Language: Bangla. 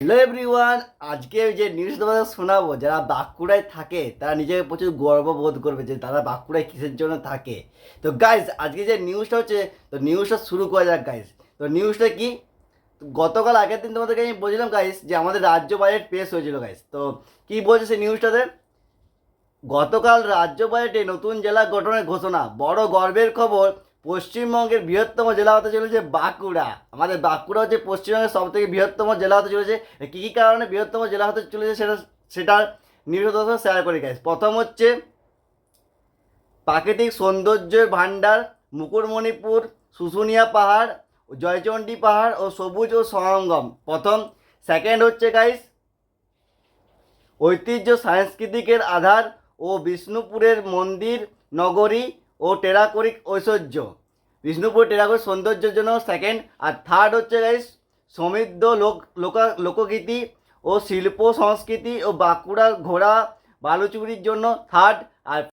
হ্যালো এভরিওয়ান, আজকে যে নিউজ তোমাদের শোনাবো, যারা বাঁকুড়ায় থাকে তারা নিজেকে প্রচুর গর্ববোধ করবে যে তারা বাঁকুড়ায় কিসের জন্য থাকে। তো গাইজ, আজকে যে নিউজটা হচ্ছে, তো নিউজটা শুরু করা যাক গাইজ। তো নিউজটা কি, গতকাল আগের দিন তোমাদেরকে আমি বলছিলাম গাইজ যে আমাদের রাজ্য বাজেট পেশ হয়েছিল গাইজ। তো কি বলছে সেই নিউজটাতে, গতকাল রাজ্য বাজেটে নতুন জেলা গঠনের ঘোষণা, বড় গর্বের খবর, পশ্চিমবঙ্গের বৃহত্তম জেলা হতে চলেছে বাঁকুড়া। আমাদের বাঁকুড়া হচ্ছে পশ্চিমবঙ্গের সব থেকে বৃহত্তম জেলা হতে চলেছে। কী কী কারণে বৃহত্তম জেলা হতে চলেছে সেটার নিউজ শেয়ার করি গাইজ। প্রথম হচ্ছে প্রাকৃতিক সৌন্দর্যের ভাণ্ডার, মুকুটমণিপুর, শুশুনিয়া পাহাড়, জয়চণ্ডী পাহাড় ও সবুজ ও সরঙ্গম প্রথম। সেকেন্ড হচ্ছে গাইজ ঐতিহ্য সাংস্কৃতিকের আধার ও বিষ্ণুপুরের মন্দির নগরী ও টেরাকোরিক ঐশ্বর্য, বিষ্ণুপুর টেরাকোরিক সৌন্দর্যের জন্য সেকেন্ড। আর থার্ড হচ্ছে গাইস সমৃদ্ধ লোকগীতি ও শিল্প সংস্কৃতি ও বাঁকুড়ার ঘোড়া বালুচুরির জন্য থার্ড। আর